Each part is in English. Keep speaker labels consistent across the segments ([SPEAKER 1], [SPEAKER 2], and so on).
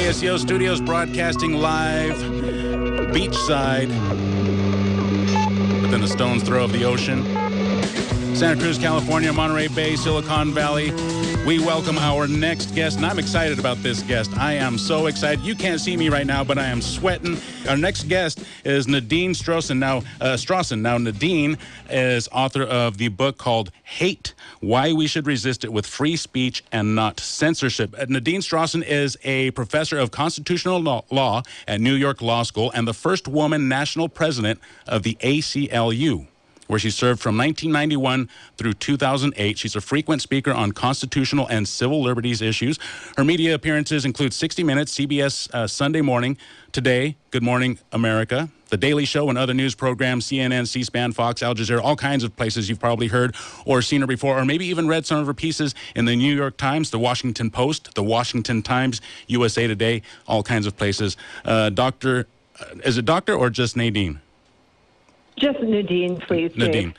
[SPEAKER 1] KSCO studios, broadcasting live, beachside, within a stone's throw of the ocean. Santa Cruz, California, Monterey Bay, Silicon Valley. We welcome our next guest, and I'm excited about this guest. I am so excited. You can't see me right now, but I am sweating. Our next guest is Nadine Strossen. Now, Nadine is author of the book called Hate, Why We Should Resist It with Free Speech and Not Censorship. Nadine Strossen is a professor of constitutional law at New York Law School and the first woman national president of the ACLU, where she served from 1991 through 2008. She's a frequent speaker on constitutional and civil liberties issues. Her media appearances include 60 Minutes, CBS Sunday Morning, Today, Good Morning America, The Daily Show and other news programs, CNN, C-SPAN, Fox, Al Jazeera, all kinds of places you've probably heard or seen her before, or maybe even read some of her pieces in the New York Times, the Washington Post, the Washington Times, USA Today, all kinds of places. Is it Doctor or just Nadine?
[SPEAKER 2] Just Nadine, please.
[SPEAKER 1] Nadine.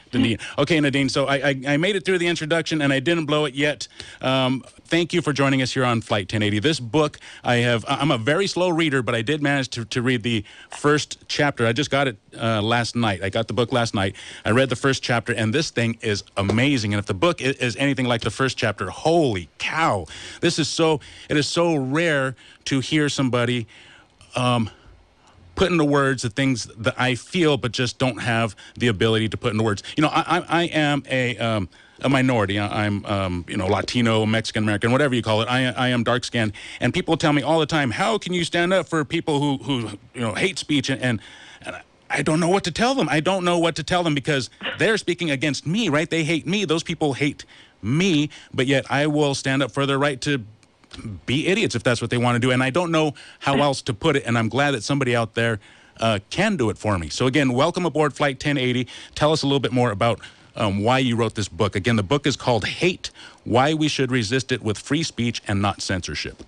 [SPEAKER 1] Okay, Nadine. So I made it through the introduction, and I didn't blow it yet. Thank you for joining us here on Flight 1080. This book, I'm a very slow reader, but I did manage to read the first chapter. I just got it last night. I got the book last night. I read the first chapter, and this thing is amazing. And if the book is anything like the first chapter, holy cow. It is so rare to hear somebody put into words the things that I feel, but just don't have the ability to put into words. You know, I am a minority. I'm Latino, Mexican American, whatever you call it. I am dark skinned, and people tell me all the time, how can you stand up for people who hate speech? And I don't know what to tell them. I don't know what to tell them because they're speaking against me, right? They hate me. Those people hate me, but yet I will stand up for their right to be idiots if that's what they want to do. And I don't know how else to put it, and I'm glad that somebody out there can do it for me. So again, welcome aboard Flight 1080. Tell us a little bit more about why you wrote this book. Again, the book is called Hate, Why We Should Resist It with Free Speech and Not Censorship.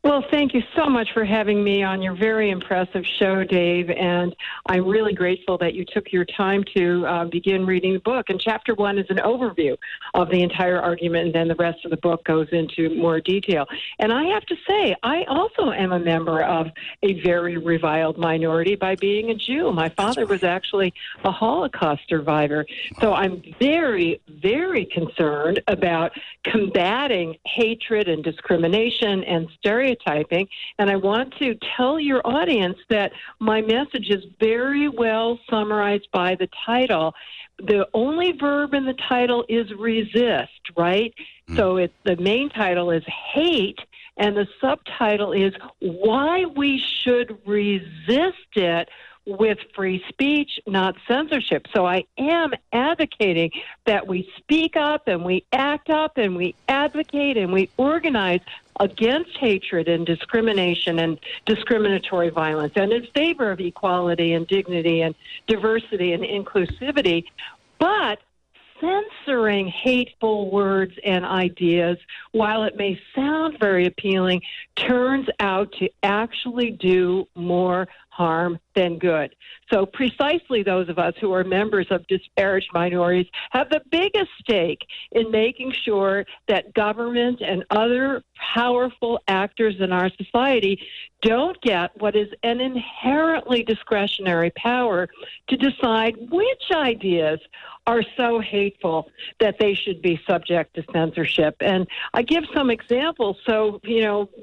[SPEAKER 2] Well, thank you so much for having me on your very impressive show, Dave, and I'm really grateful that you took your time to begin reading the book. And Chapter 1 is an overview of the entire argument, and then the rest of the book goes into more detail. And I have to say, I also am a member of a very reviled minority by being a Jew. My father was actually a Holocaust survivor. So I'm very, very concerned about combating hatred and discrimination and stereotyping. And I want to tell your audience that my message is very well summarized by the title. The only verb in the title is resist, right? So the main title is Hate, and the subtitle is Why We Should Resist It with Free Speech, Not Censorship. So I am advocating that we speak up and we act up and we advocate and we organize against hatred and discrimination and discriminatory violence and in favor of equality and dignity and diversity and inclusivity. But censoring hateful words and ideas, while it may sound very appealing, turns out to actually do more harm than good. So precisely those of us who are members of disparaged minorities have the biggest stake in making sure that government and other powerful actors in our society don't get what is an inherently discretionary power to decide which ideas are so hateful that they should be subject to censorship. And I give some examples. So,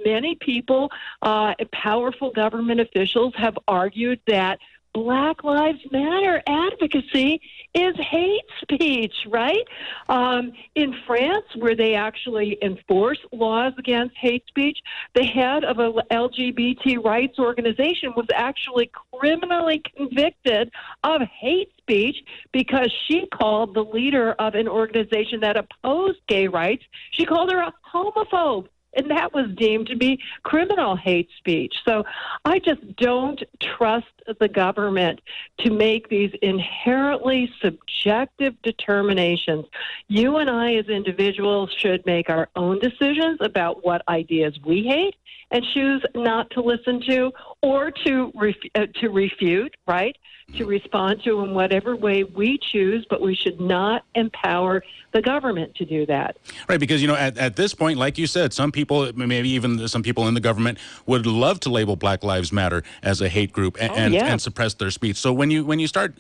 [SPEAKER 2] many people, powerful government officials have argued that Black Lives Matter advocacy is hate speech, right? In France, where they actually enforce laws against hate speech, the head of an LGBT rights organization was actually criminally convicted of hate speech because she called the leader of an organization that opposed gay rights, she called her a homophobe. And that was deemed to be criminal hate speech. So I just don't trust the government to make these inherently subjective determinations. You and I as individuals should make our own decisions about what ideas we hate and choose not to listen to or to refute, right? to respond to in whatever way we choose, but we should not empower the government to do that.
[SPEAKER 1] Right, because, at this point, like you said, some people, maybe even some people in the government, would love to label Black Lives Matter as a hate group and suppress their speech. So when you start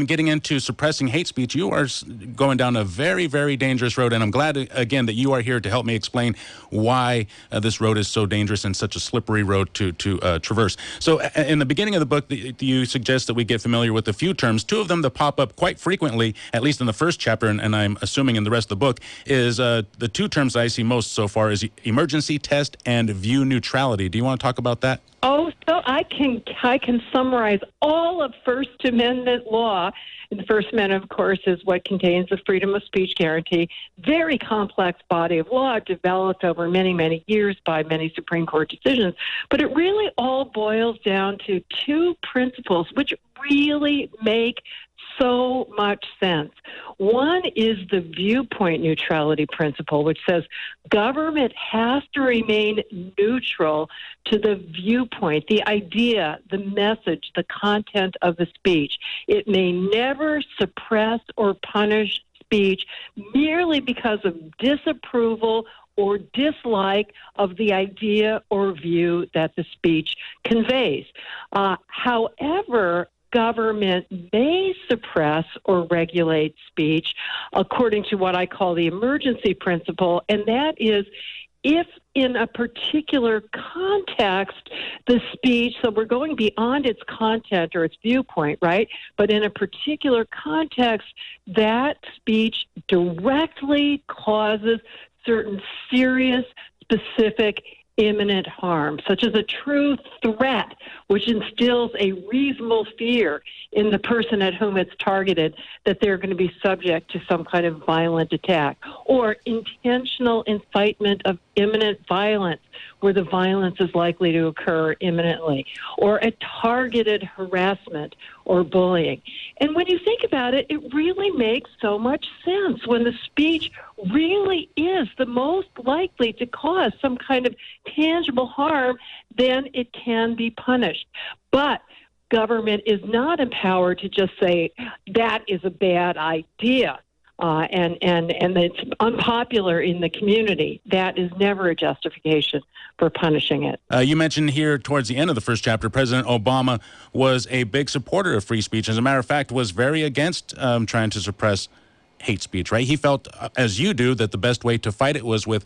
[SPEAKER 1] getting into suppressing hate speech, you are going down a very, very dangerous road. And I'm glad, again, that you are here to help me explain why this road is so dangerous and such a slippery road to traverse. So in the beginning of the book, you suggest that we get familiar with a few terms. Two of them that pop up quite frequently, at least in the first chapter, and I'm assuming in the rest of the book, is the two terms I see most so far is emergency test and view neutrality. Do you want to talk about that?
[SPEAKER 2] Oh, so I can summarize all of First Amendment law. And the First Amendment, of course, is what contains the freedom of speech guarantee. Very complex body of law developed over many, many years by many Supreme Court decisions. But it really all boils down to two principles which really make so much sense. One is the viewpoint neutrality principle, which says government has to remain neutral to the viewpoint, the idea, the message, the content of the speech. It may never suppress or punish speech merely because of disapproval or dislike of the idea or view that the speech conveys. However, government may suppress or regulate speech according to what I call the emergency principle, and that is if in a particular context, the speech, so we're going beyond its content or its viewpoint, right? But in a particular context, that speech directly causes certain serious, specific, imminent harm, such as a true threat, which instills a reasonable fear in the person at whom it's targeted that they're going to be subject to some kind of violent attack, or intentional incitement of imminent violence, where the violence is likely to occur imminently, or a targeted harassment or bullying. And when you think about it, it really makes so much sense. When the speech really is the most likely to cause some kind of tangible harm, then it can be punished. But government is not empowered to just say that is a bad idea. And it's unpopular in the community. That is never a justification for punishing it.
[SPEAKER 1] You mentioned here towards the end of the first chapter, President Obama was a big supporter of free speech. As a matter of fact, was very against trying to suppress hate speech, right? He felt, as you do, that the best way to fight it was with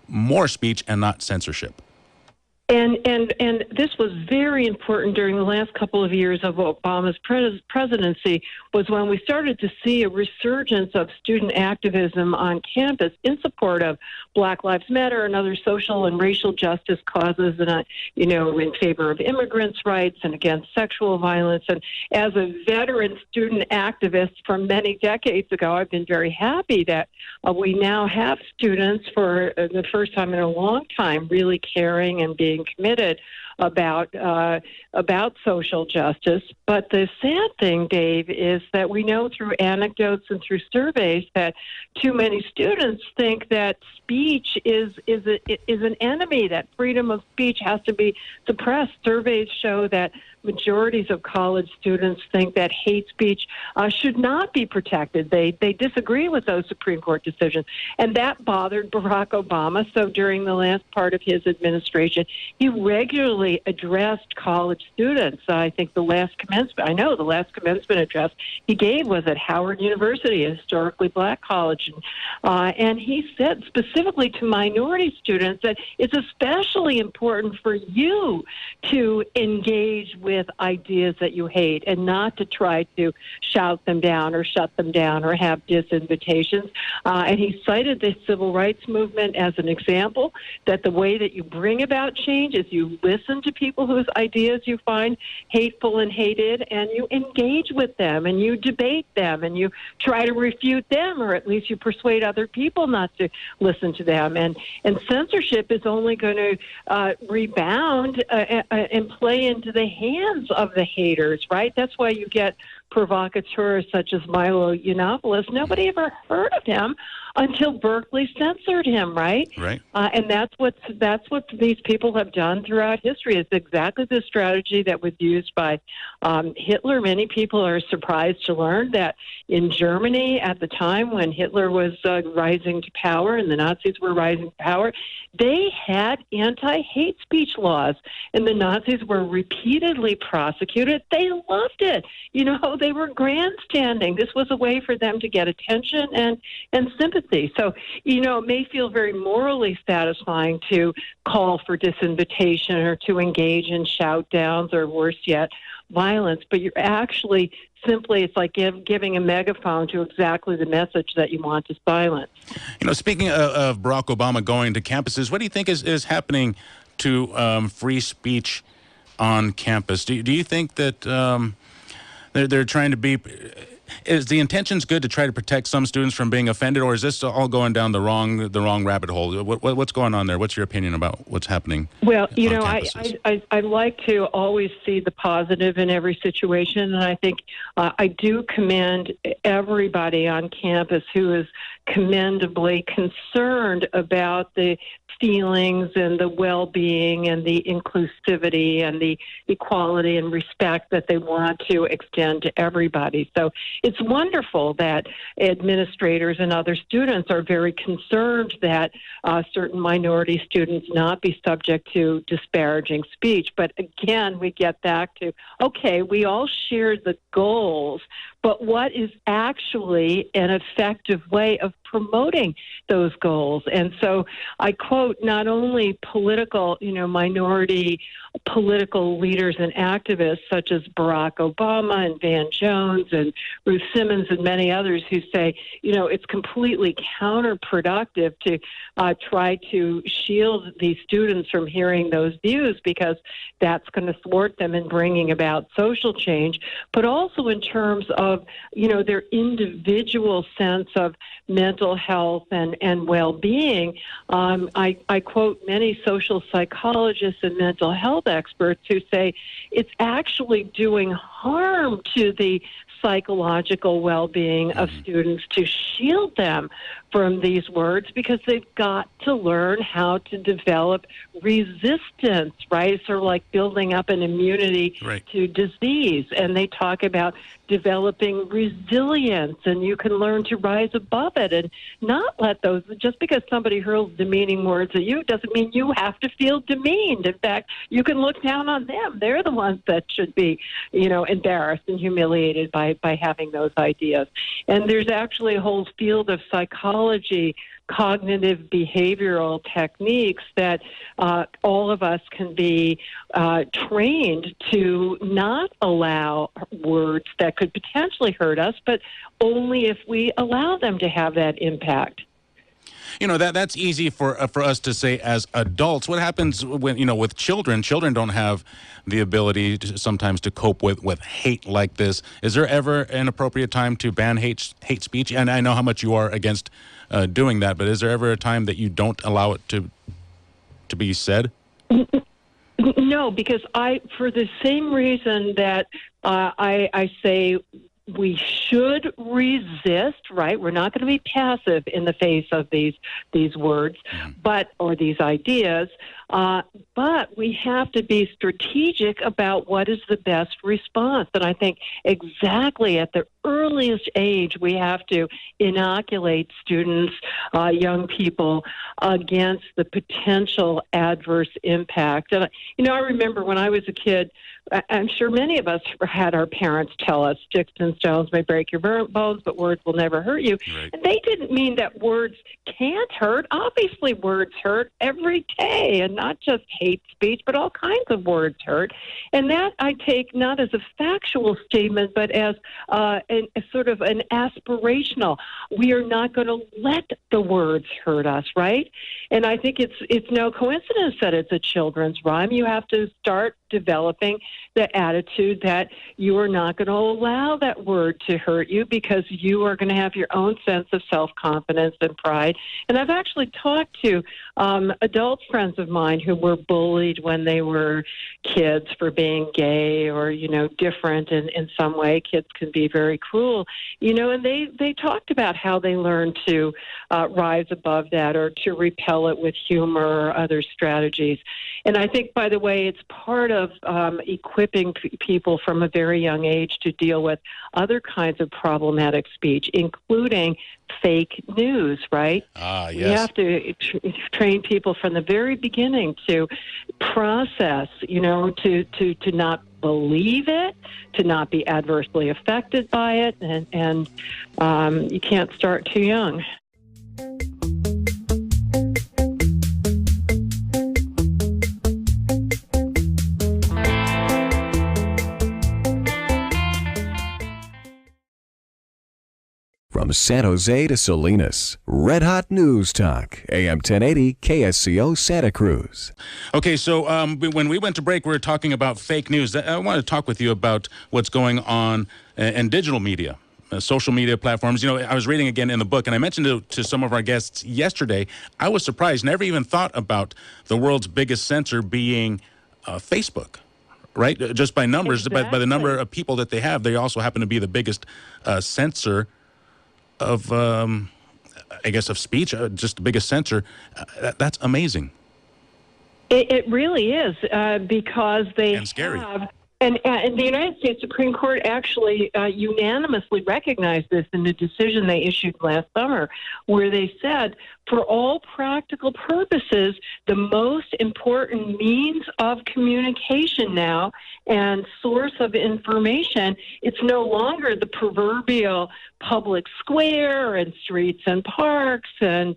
[SPEAKER 1] more speech and not censorship.
[SPEAKER 2] And this was very important during the last couple of years of Obama's presidency, was when we started to see a resurgence of student activism on campus in support of Black Lives Matter and other social and racial justice causes, and in favor of immigrants' rights and against sexual violence. And as a veteran student activist from many decades ago, I've been very happy that we now have students for the first time in a long time really caring and being committed about social justice. But the sad thing, Dave, is that we know through anecdotes and through surveys that too many students think that speech is an enemy, that freedom of speech has to be suppressed. Surveys show that majorities of college students think that hate speech should not be protected. They disagree with those Supreme Court decisions. And that bothered Barack Obama. So during the last part of his administration, he regularly addressed college students. I think the last commencement address he gave was at Howard University, a historically black college. And he said specifically to minority students that it's especially important for you to engage with ideas that you hate and not to try to shout them down or shut them down or have disinvitations. And he cited the civil rights movement as an example, that the way that you bring about change is you listen to people whose ideas you find hateful and hated, and you engage with them and you debate them and you try to refute them, or at least you persuade other people not to listen to them. And censorship is only going to rebound and play into the hands of the haters, right? That's why you get provocateurs such as Milo Yiannopoulos. Nobody ever heard of him until Berkeley censored him, right?
[SPEAKER 1] Right.
[SPEAKER 2] And that's what these people have done throughout history. It's exactly the strategy that was used by Hitler. Many people are surprised to learn that in Germany at the time when Hitler was rising to power and the Nazis were rising to power, they had anti-hate speech laws, and the Nazis were repeatedly prosecuted. They loved it. You know, they were grandstanding. This was a way for them to get attention and sympathy. So, you know, it may feel very morally satisfying to call for disinvitation or to engage in shout downs or worse yet, violence, but you're actually simply, it's like giving a megaphone to exactly the message that you want to silence.
[SPEAKER 1] You know, speaking of Barack Obama going to campuses, what do you think is happening to free speech on campus? Do you think that they're trying to be... Is the intentions good to try to protect some students from being offended, or is this all going down the wrong rabbit hole? What's going on there? What's your opinion about what's happening?
[SPEAKER 2] Well, you know,
[SPEAKER 1] campuses?
[SPEAKER 2] I like to always see the positive in every situation, and I think I do commend everybody on campus who is commendably concerned about the feelings and the well-being and the inclusivity and the equality and respect that they want to extend to everybody. So it's wonderful that administrators and other students are very concerned that certain minority students not be subject to disparaging speech. But again, we get back to, okay, we all share the goals, but what is actually an effective way of promoting those goals? And so I quote not only political, minority political leaders and activists such as Barack Obama and Van Jones and Ruth Simmons and many others who say, it's completely counterproductive to try to shield these students from hearing those views because that's going to thwart them in bringing about social change, but also in terms of, their individual sense of mental health and well-being. I quote many social psychologists and mental health experts who say it's actually doing harm to the psychological well-being of students to shield them from these words because they've got to learn how to develop resistance, right? It's sort of like building up an immunity to disease. And they talk about developing resilience, and you can learn to rise above it and not let those, just because somebody hurls demeaning words at you doesn't mean you have to feel demeaned. In fact, you can look down on them. They're the ones that should be, embarrassed and humiliated by having those ideas. And there's actually a whole field of psychology, cognitive behavioral techniques that all of us can be trained to not allow words that could potentially hurt us, but only if we allow them to have that impact.
[SPEAKER 1] That's easy for us to say as adults. What happens when, with children? Children don't have the ability sometimes to cope with hate like this. Is there ever an appropriate time to ban hate speech? And I know how much you are against doing that, but is there ever a time that you don't allow it to be said?
[SPEAKER 2] No, because for the same reason that I say we should resist, right? We're not going to be passive in the face of these words, or these ideas, but we have to be strategic about what is the best response. And I think exactly at the earliest age, we have to inoculate students, young people, against the potential adverse impact. And, I remember when I was a kid, I'm sure many of us had our parents tell us, sticks and stones may break your bones, but words will never hurt you. Right. And they didn't mean that words can't hurt. Obviously, words hurt every day, and not just hate speech, but all kinds of words hurt. And that I take not as a factual statement, but as a sort of an aspirational. We are not going to let the words hurt us, right? And I think it's no coincidence that it's a children's rhyme. You have to start developing the attitude that you are not going to allow that word to hurt you because you are going to have your own sense of self-confidence and pride. And I've actually talked to adult friends of mine who were bullied when they were kids for being gay or, different in some way. Kids can be very cruel, and they talked about how they learned to rise above that or to repel it with humor or other strategies. And I think, by the way, it's part of equipping people from a very young age to deal with other kinds of problematic speech, including fake news, right?
[SPEAKER 1] Yes.
[SPEAKER 2] We have to train people from the very beginning to process, to not believe it, to not be adversely affected by it, and you can't start too young.
[SPEAKER 3] From San Jose to Salinas, Red Hot News Talk, AM 1080 KSCO Santa Cruz.
[SPEAKER 1] Okay, so when we went to break, we were talking about fake news. I want to talk with you about what's going on in digital media, social media platforms. I was reading again in the book, and I mentioned to some of our guests yesterday, I was surprised, never even thought about the world's biggest censor being Facebook. Right? Just by numbers,
[SPEAKER 2] exactly.
[SPEAKER 1] by the number of people that they have, they also happen to be the biggest censor of, of speech, just the biggest censor. That's amazing.
[SPEAKER 2] It really is, because they
[SPEAKER 1] and scary.
[SPEAKER 2] And the United States Supreme Court actually unanimously recognized this in the decision they issued last summer, where they said, for all practical purposes, the most important means of communication now and source of information, it's no longer the proverbial public square and streets and parks and,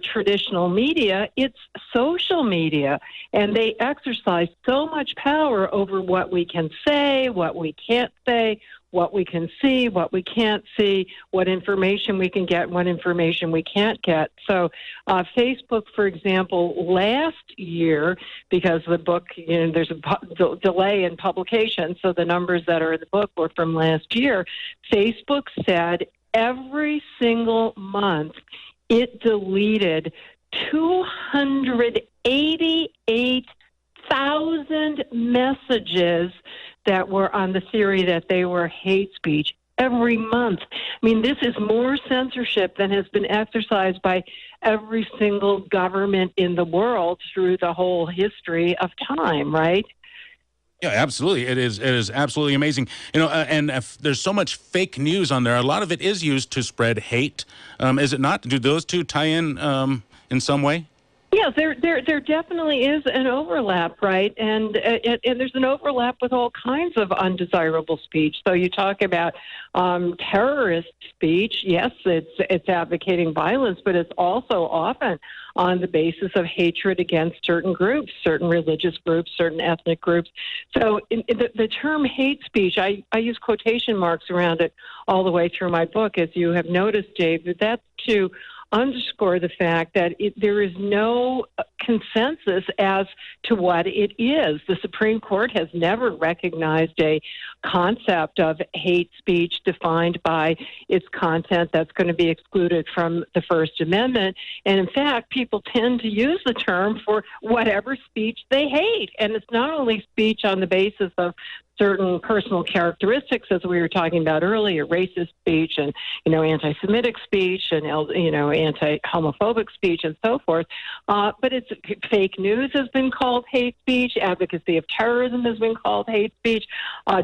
[SPEAKER 2] traditional media. It's social media. And they exercise so much power over what we can say, what we can't say, what we can see, what we can't see, what information we can get, what information we can't get. So Facebook, for example, last year, because the book, there's a delay in publication, so the numbers that are in the book were from last year, Facebook said every single month it deleted 288,000 messages that were on the theory that they were hate speech every month. I mean, this is more censorship than has been exercised by every single government in the world through the whole history of time, right?
[SPEAKER 1] Yeah, absolutely. It is absolutely amazing. And if there's so much fake news on there. A lot of it is used to spread hate. Is it not? Do those two tie in some way?
[SPEAKER 2] Yeah, there definitely is an overlap, right? And there's an overlap with all kinds of undesirable speech. So you talk about terrorist speech. Yes, it's advocating violence, but it's also often on the basis of hatred against certain groups, certain religious groups, certain ethnic groups. So the term hate speech, I use quotation marks around it all the way through my book, as you have noticed, Dave. That's to underscore the fact that there is no consensus as to what it is. The Supreme Court has never recognized a concept of hate speech defined by its content that's going to be excluded from the First Amendment. And in fact, people tend to use the term for whatever speech they hate. And it's not only speech on the basis of certain personal characteristics, as we were talking about earlier, racist speech and, anti-Semitic speech and, anti-homophobic speech and so forth. But it's fake news has been called hate speech. Advocacy of terrorism has been called hate speech.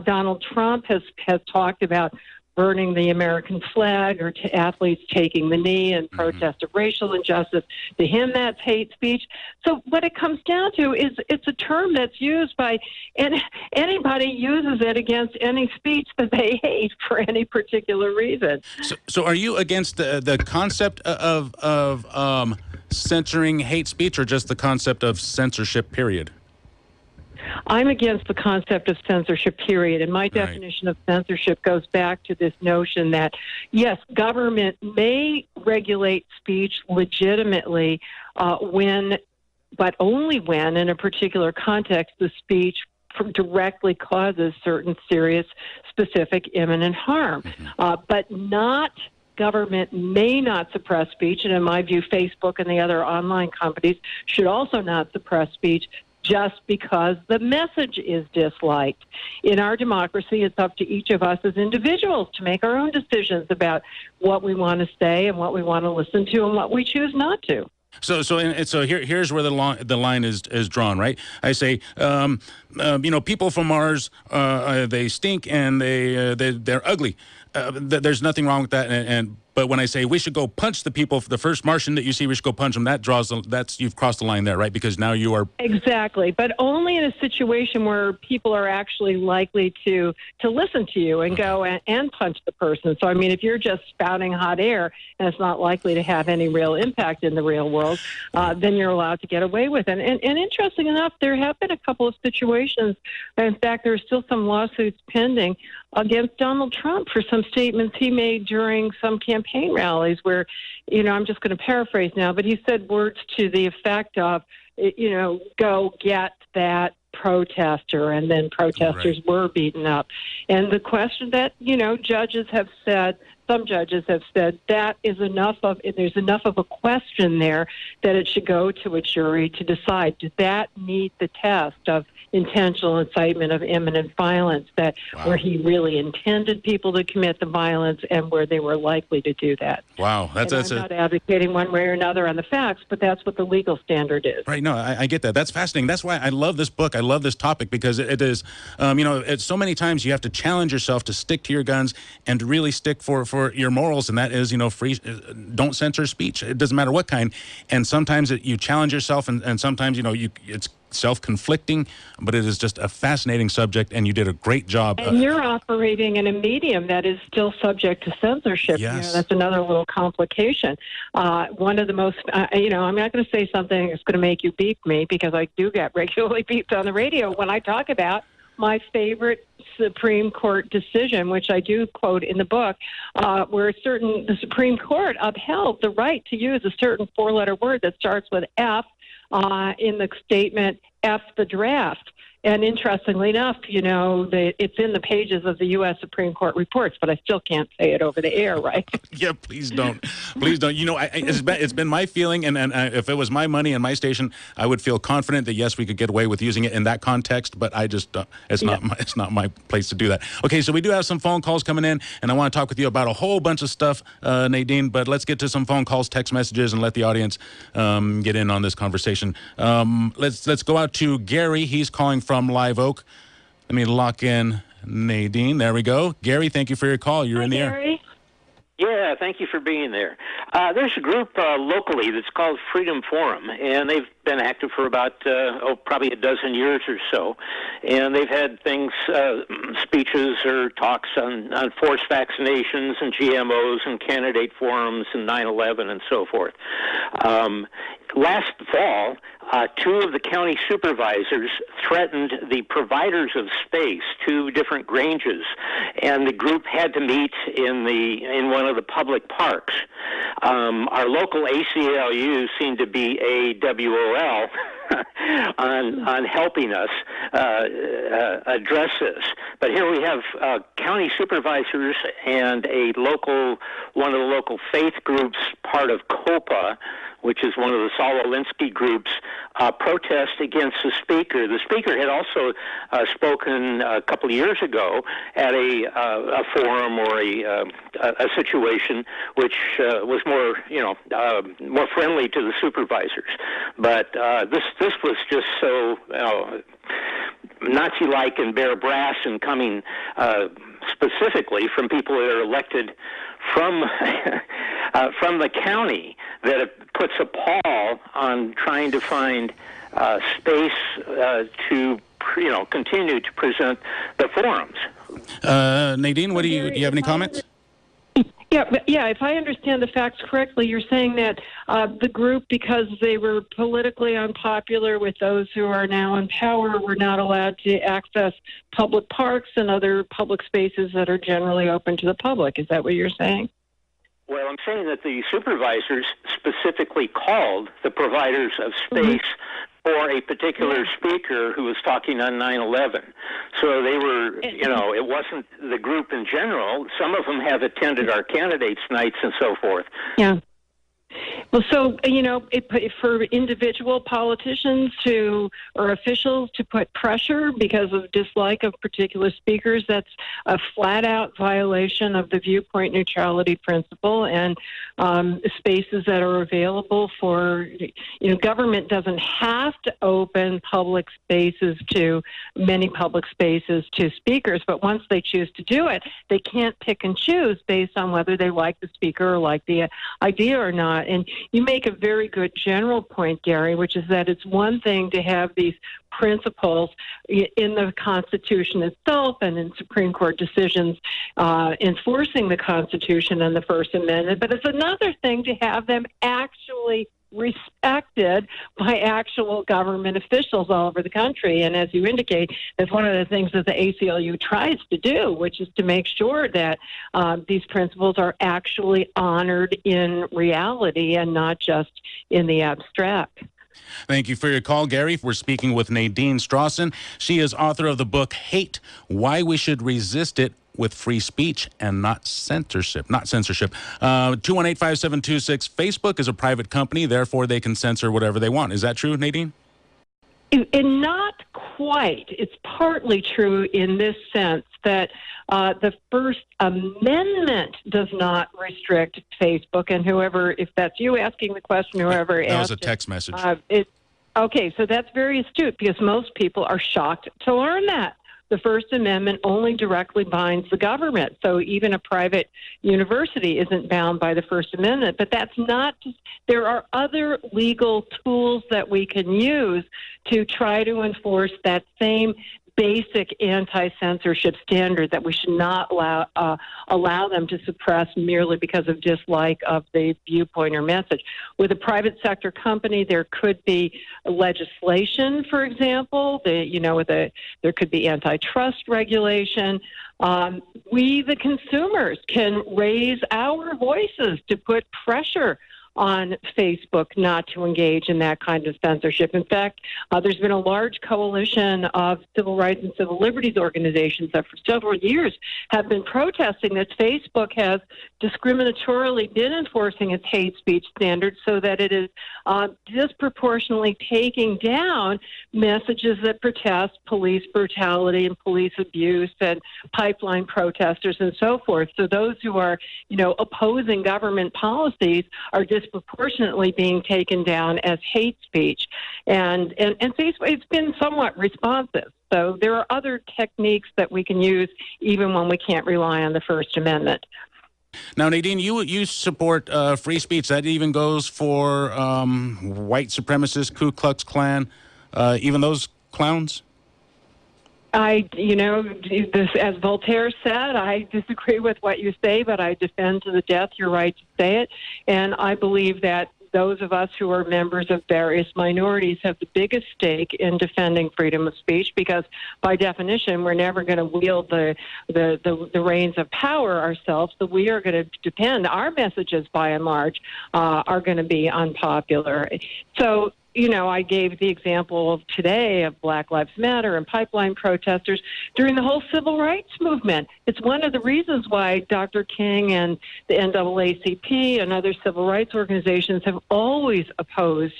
[SPEAKER 2] Donald Trump has talked about burning the American flag or to athletes taking the knee in protest of racial injustice. To him, that's hate speech. So what it comes down to is it's a term that's used by anybody uses it against any speech that they hate for any particular reason.
[SPEAKER 1] So are you against the concept of censoring hate speech or just the concept of censorship, period?
[SPEAKER 2] I'm against the concept of censorship, period. And my definition of censorship goes back to this notion that, yes, government may regulate speech legitimately when, but only when, in a particular context, the speech directly causes certain serious, specific, imminent harm. But not government may not suppress speech, and in my view, Facebook and the other online companies should also not suppress speech just because the message is disliked. In our democracy, it's up to each of us as individuals to make our own decisions about what we want to say and what we want to listen to and what we choose not to.
[SPEAKER 1] So here's where the line is drawn, right? I say, people from Mars, they stink and they're ugly. There's nothing wrong with that. But when I say we should go punch the people, the first Martian that you see, we should go punch them. You've crossed the line there, right? Because now you are
[SPEAKER 2] exactly, but only in a situation where people are actually likely to listen to you and go and punch the person. So I mean, if you're just spouting hot air and it's not likely to have any real impact in the real world, then you're allowed to get away with it. And interesting enough, there have been a couple of situations. In fact, there are still some lawsuits pending against Donald Trump for some statements he made during some campaign rallies where, I'm just going to paraphrase now, but he said words to the effect of, go get that protester, and then protesters were beaten up. And the question that, some judges have said that is there's enough of a question there that it should go to a jury to decide, does that meet the test of intentional incitement of imminent violence, where he really intended people to commit the violence and where they were likely to do that.
[SPEAKER 1] Wow.
[SPEAKER 2] I'm not advocating one way or another on the facts, but that's what the legal standard is.
[SPEAKER 1] Right. No, I get that. That's fascinating. That's why I love this book. I love this topic because it is, it's so many times you have to challenge yourself to stick to your guns and to really stick for your morals, and that is, free, don't censor speech. It doesn't matter what kind. And sometimes you challenge yourself, and sometimes, it's self-conflicting, but it is just a fascinating subject, and you did a great job.
[SPEAKER 2] And you're operating in a medium that is still subject to censorship.
[SPEAKER 1] Yes.
[SPEAKER 2] That's another little complication. One of the most, I'm not going to say something that's going to make you beep me, because I do get regularly beeped on the radio when I talk about my favorite Supreme Court decision, which I do quote in the book, where the Supreme Court upheld the right to use a certain four-letter word that starts with F in the statement, F the draft. And interestingly enough, it's in the pages of the U.S. Supreme Court reports, but I still can't say it over the air, right?
[SPEAKER 1] Yeah, please don't. Please don't. It's been my feeling, and if it was my money and my station, I would feel confident that, yes, we could get away with using it in that context, but I just it's not my place to do that. Okay, so we do have some phone calls coming in, and I want to talk with you about a whole bunch of stuff, Nadine, but let's get to some phone calls, text messages, and let the audience get in on this conversation. Let's go out to Gary. He's calling from Live Oak. Let me lock in Nadine. There we go. Gary, thank you for your call. You're in the air.
[SPEAKER 4] Yeah, thank you for being there. There's a group locally that's called Freedom Forum, and they've been active for about, probably a dozen years or so. And they've had speeches or talks on forced vaccinations and GMOs and candidate forums and 9/11 and so forth. Last fall, two of the county supervisors threatened the providers of space, two different Granges, and the group had to meet in one of the public parks. Our local ACLU seemed to be AWOL on helping us address this. But here we have county supervisors and one of the local faith groups, part of COPA, which is one of the Saul Alinsky groups, protest against the speaker. The speaker had also spoken a couple of years ago at a forum or a situation which was more friendly to the supervisors. But this was just so Nazi-like and bare brass, and coming specifically from people that are elected from the county, that it puts a pall on trying to find space to continue to present the forums.
[SPEAKER 1] Nadine, do you have any comments?
[SPEAKER 2] Yeah. If I understand the facts correctly, you're saying that the group, because they were politically unpopular with those who are now in power, were not allowed to access public parks and other public spaces that are generally open to the public. Is that what you're saying?
[SPEAKER 4] Well, I'm saying that the supervisors specifically called the providers of space for a particular speaker who was talking on 9/11. So they were, it wasn't the group in general. Some of them have attended our candidates' nights and so forth.
[SPEAKER 2] Yeah. Well, so, for individual politicians or officials to put pressure because of dislike of particular speakers, that's a flat-out violation of the viewpoint neutrality principle, and spaces that are available for, government doesn't have to open many public spaces to speakers, but once they choose to do it, they can't pick and choose based on whether they like the speaker or like the idea or not. And you make a very good general point, Gary, which is that it's one thing to have these principles in the Constitution itself and in Supreme Court decisions enforcing the Constitution and the First Amendment, but it's another thing to have them actually respected by actual government officials all over the country. And as you indicate, that's one of the things that the ACLU tries to do, which is to make sure that these principles are actually honored in reality and not just in the abstract.
[SPEAKER 1] Thank you for your call, Gary. We're speaking with Nadine Strossen. She is author of the book Hate: Why We Should Resist It with Free Speech and Not Censorship. 218-5726. Facebook is a private company, therefore they can censor whatever they want. Is that true, Nadine?
[SPEAKER 2] And not quite. It's partly true in this sense that the First Amendment does not restrict Facebook, and whoever, if that's you asking the question, whoever asked
[SPEAKER 1] that was a text message.
[SPEAKER 2] Okay, so that's very astute because most people are shocked to learn that. The First Amendment only directly binds the government. So even a private university isn't bound by the First Amendment. But that's not, there are other legal tools that we can use to try to enforce that same basic anti-censorship standard that we should not allow them to suppress merely because of dislike of the viewpoint or message. With a private sector company, there could be legislation, for example. There could be antitrust regulation. We, the consumers, can raise our voices to put pressure on Facebook not to engage in that kind of censorship. In fact, there's been a large coalition of civil rights and civil liberties organizations that for several years have been protesting that Facebook has discriminatorily been enforcing its hate speech standards so that it is disproportionately taking down messages that protest police brutality and police abuse and pipeline protesters and so forth. So those who are, opposing government policies are disproportionately being taken down as hate speech. And Facebook, it's been somewhat responsive. So there are other techniques that we can use even when we can't rely on the First Amendment.
[SPEAKER 1] Now, Nadine, you support free speech. That even goes for white supremacists, Ku Klux Klan, even those clowns?
[SPEAKER 2] As Voltaire said, I disagree with what you say, but I defend to the death your right to say it. And I believe that those of us who are members of various minorities have the biggest stake in defending freedom of speech because, by definition, we're never going to wield the reins of power ourselves. So we are going to depend. Our messages, by and large, are going to be unpopular. So, I gave the example of today of Black Lives Matter and pipeline protesters during the whole civil rights movement. It's one of the reasons why Dr. King and the NAACP and other civil rights organizations have always opposed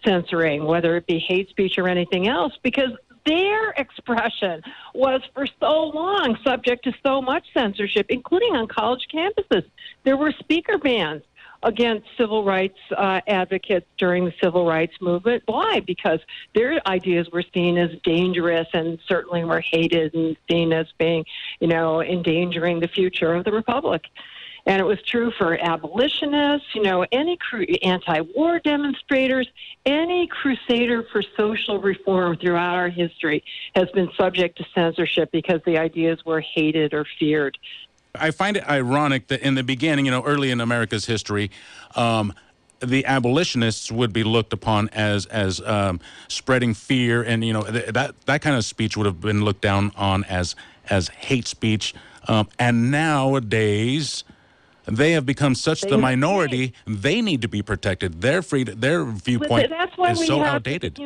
[SPEAKER 2] censoring, whether it be hate speech or anything else, because their expression was for so long subject to so much censorship, including on college campuses. There were speaker bans against civil rights advocates during the civil rights movement. Why? Because their ideas were seen as dangerous and certainly were hated and seen as being, endangering the future of the republic. And it was true for abolitionists, any anti-war demonstrators, any crusader for social reform throughout our history has been subject to censorship because the ideas were hated or feared.
[SPEAKER 1] I find it ironic that in the beginning, early in America's history, the abolitionists would be looked upon as spreading fear, and that kind of speech would have been looked down on as hate speech. And nowadays, they have become such the minority; they need to be protected. Their freedom, their viewpoint is so outdated.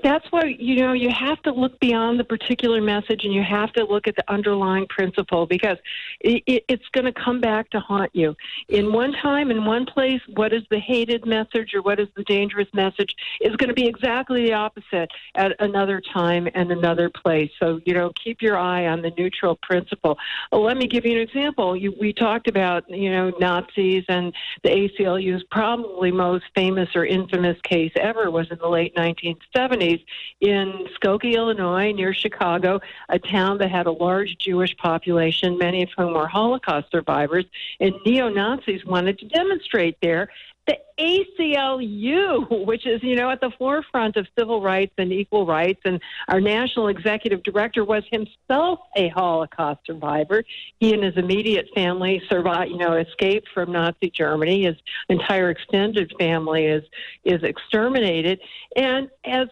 [SPEAKER 2] That's why, you have to look beyond the particular message, and you have to look at the underlying principle, because it's going to come back to haunt you. In one time, in one place, what is the hated message or what is the dangerous message is going to be exactly the opposite at another time and another place. So, keep your eye on the neutral principle. Well, let me give you an example. We talked about, Nazis, and the ACLU's probably most famous or infamous case ever was in the late 1970s in Skokie, Illinois, near Chicago, a town that had a large Jewish population, many of whom were Holocaust survivors, and neo-Nazis wanted to demonstrate there. The ACLU, which is, at the forefront of civil rights and equal rights, and our national executive director was himself a Holocaust survivor. He and his immediate family survived, escaped from Nazi Germany. His entire extended family is exterminated. And as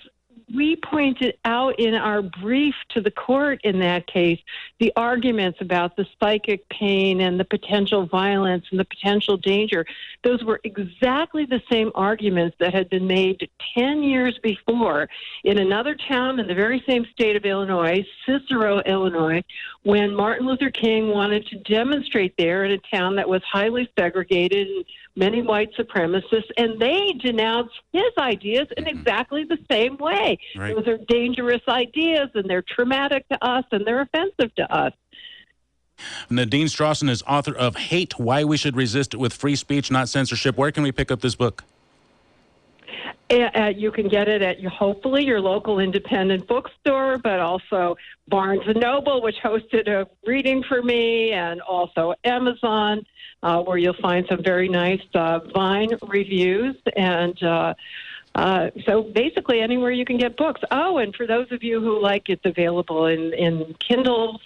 [SPEAKER 2] we pointed out in our brief to the court in that case, the arguments about the psychic pain and the potential violence and the potential danger, those were exactly the same arguments that had been made 10 years before in another town in the very same state of Illinois, Cicero, Illinois, when Martin Luther King wanted to demonstrate there in a town that was highly segregated and many white supremacists, and they denounced his ideas in exactly the same way.
[SPEAKER 1] Right.
[SPEAKER 2] Those are dangerous ideas, and they're traumatic to us, and they're offensive to us.
[SPEAKER 1] Nadine Strossen is author of Hate, Why We Should Resist It with Free Speech, Not Censorship. Where can we pick up this book?
[SPEAKER 2] You can get it at hopefully your local independent bookstore, but also Barnes & Noble, which hosted a reading for me, and also Amazon, where you'll find some very nice Vine reviews. And so basically anywhere you can get books. Oh, and for those of you who like, it's available in Kindle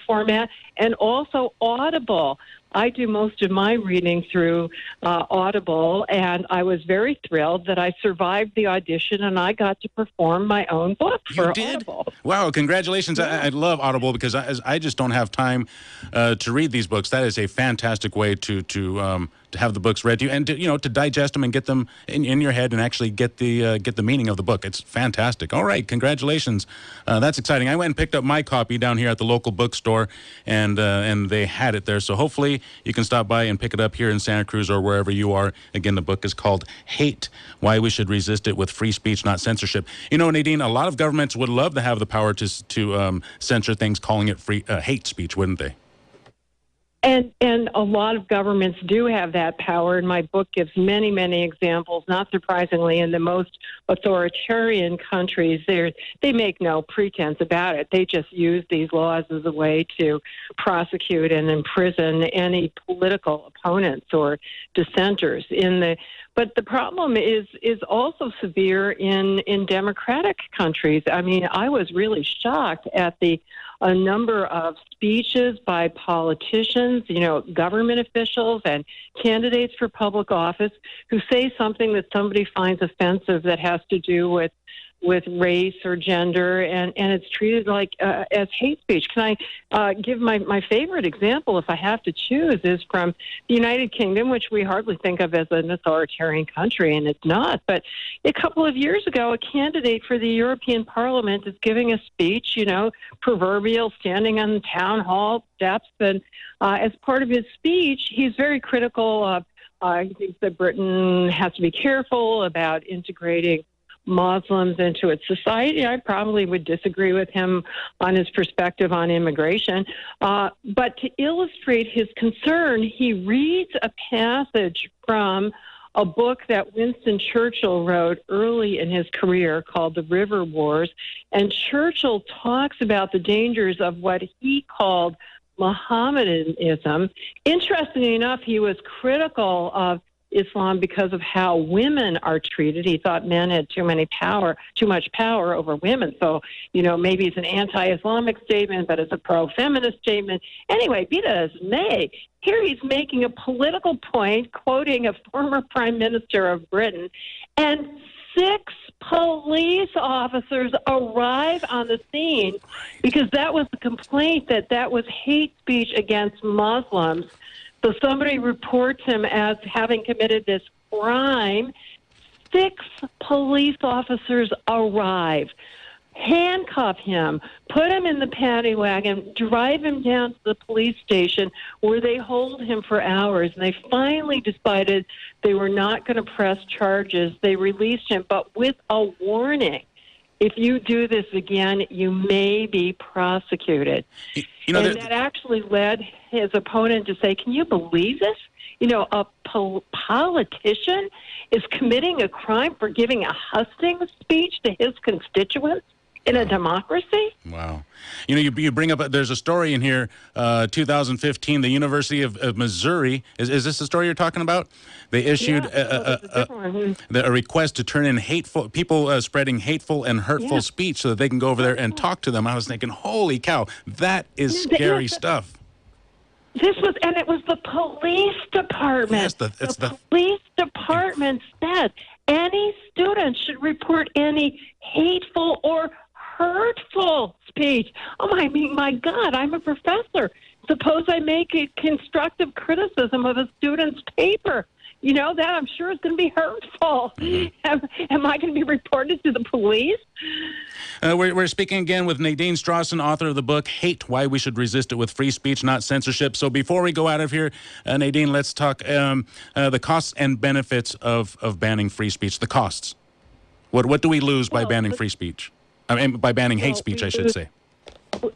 [SPEAKER 2] format and also Audible. I do most of my reading through Audible, and I was very thrilled that I survived the audition and I got to perform my own book for Audible.
[SPEAKER 1] Wow, congratulations. Yeah. I love Audible because I just don't have time to read these books. That is a fantastic way to have the books read to you and to digest them and get them in your head and actually get the meaning of the book. It's fantastic. All right, congratulations. That's exciting. I went and picked up my copy down here at the local bookstore, and they had it there. So hopefully you can stop by and pick it up here in Santa Cruz or wherever you are. Again, the book is called Hate, Why We Should Resist It with Free Speech, Not Censorship. Nadine, a lot of governments would love to have the power to censor things, calling it free hate speech, wouldn't they?
[SPEAKER 2] And a lot of governments do have that power, and my book gives many, many examples. Not surprisingly, in the most authoritarian countries, they make no pretense about it. They just use these laws as a way to prosecute and imprison any political opponents or dissenters. But the problem is also severe in democratic countries. I mean, I was really shocked at a number of speeches by politicians, government officials and candidates for public office who say something that somebody finds offensive that has to do with race or gender, and it's treated like as hate speech. Can I give my favorite example, if I have to choose, is from the United Kingdom, which we hardly think of as an authoritarian country, and it's not. But a couple of years ago, a candidate for the European Parliament is giving a speech, proverbial, standing on the town hall steps, and as part of his speech, he's very critical of, he thinks that Britain has to be careful about integrating Muslims into its society. I probably would disagree with him on his perspective on immigration. But to illustrate his concern, he reads a passage from a book that Winston Churchill wrote early in his career called The River Wars. And Churchill talks about the dangers of what he called Mohammedanism. Interestingly enough, he was critical of Islam because of how women are treated. He thought men had too much power over women. So, maybe it's an anti-Islamic statement, but it's a pro-feminist statement. Anyway, be that as may, here he's making a political point, quoting a former prime minister of Britain, and 6 police officers arrive on the scene because that was the complaint that was hate speech against Muslims. So somebody reports him as having committed this crime. 6 police officers arrive, handcuff him, put him in the paddy wagon, drive him down to the police station where they hold him for hours. And they finally decided they were not going to press charges. They released him, but with a warning. If you do this again, you may be prosecuted. And that actually led his opponent to say, can you believe this? A politician is committing a crime for giving a hustings speech to his constituents in a democracy?
[SPEAKER 1] Wow. You bring up, there's a story in here, 2015, the University of Missouri. Is this the story you're talking about? They issued a request to turn in people spreading hateful and hurtful speech so that they can go over there and talk to them. I was thinking, holy cow, that is scary stuff.
[SPEAKER 2] It was the police department.
[SPEAKER 1] Yes,
[SPEAKER 2] the police department said any student should report any hateful or hurtful speech. My God, I'm a professor. Suppose I make a constructive criticism of a student's paper. That I'm sure is going to be hurtful. Am I going to be reported to the police?
[SPEAKER 1] We're speaking again with Nadine Strossen, author of the book, Hate, Why We Should Resist It with Free Speech, Not Censorship. So before we go out of here, Nadine, let's talk the costs and benefits of banning free speech, the costs. What do we lose by banning free speech? By banning hate speech, I should say.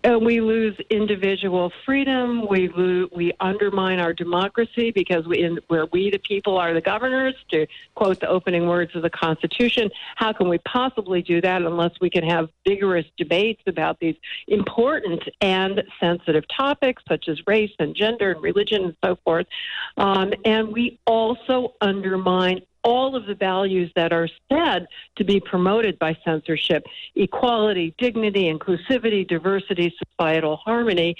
[SPEAKER 2] We lose individual freedom. We undermine our democracy because where we the people are the governors, to quote the opening words of the Constitution. How can we possibly do that unless we can have vigorous debates about these important and sensitive topics such as race and gender and religion and so forth? And we also undermine all of the values that are said to be promoted by censorship: equality, dignity, inclusivity, diversity, societal harmony,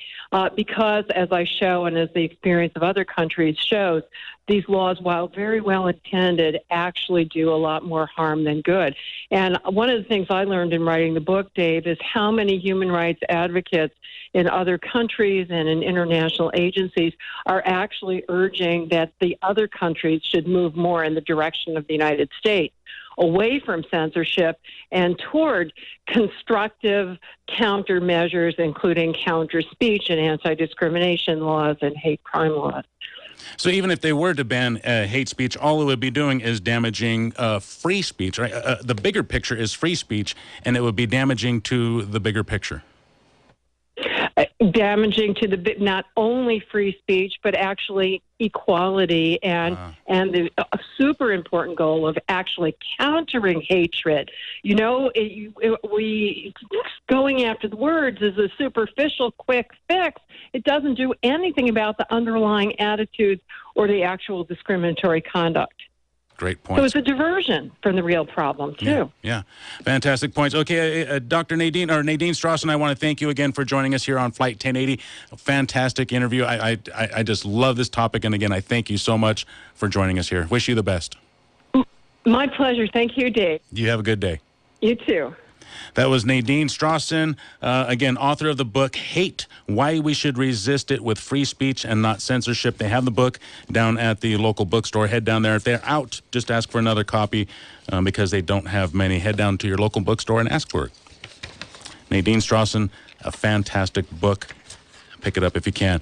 [SPEAKER 2] because, as I show and as the experience of other countries shows, these laws, while very well intended, actually do a lot more harm than good. And one of the things I learned in writing the book, Dave, is how many human rights advocates in other countries and in international agencies are actually urging that the other countries should move more in the direction of the United States, away from censorship and toward constructive countermeasures, including counter speech and anti-discrimination laws and hate crime laws.
[SPEAKER 1] So even if they were to ban hate speech, all it would be doing is damaging free speech, right? The bigger picture is free speech, and it would be damaging to the bigger picture.
[SPEAKER 2] Damaging to not only free speech, but actually equality and the super important goal of actually countering hatred. We going after the words is a superficial quick fix. It doesn't do anything about the underlying attitudes or the actual discriminatory conduct.
[SPEAKER 1] Great point.
[SPEAKER 2] So it's a diversion from the real problem, too.
[SPEAKER 1] Yeah. Fantastic points. Okay, Dr. Nadine Strossen, I want to thank you again for joining us here on Flight 1080. A fantastic interview. I just love this topic. And again, I thank you so much for joining us here. Wish you the best.
[SPEAKER 2] My pleasure. Thank you, Dave.
[SPEAKER 1] You have a good day.
[SPEAKER 2] You too.
[SPEAKER 1] That was Nadine Strossen, again, author of the book, Hate, Why We Should Resist It with Free Speech and Not Censorship. They have the book down at the local bookstore. Head down there. If they're out, just ask for another copy because they don't have many. Head down to your local bookstore and ask for it. Nadine Strossen, a fantastic book. Pick it up if you can.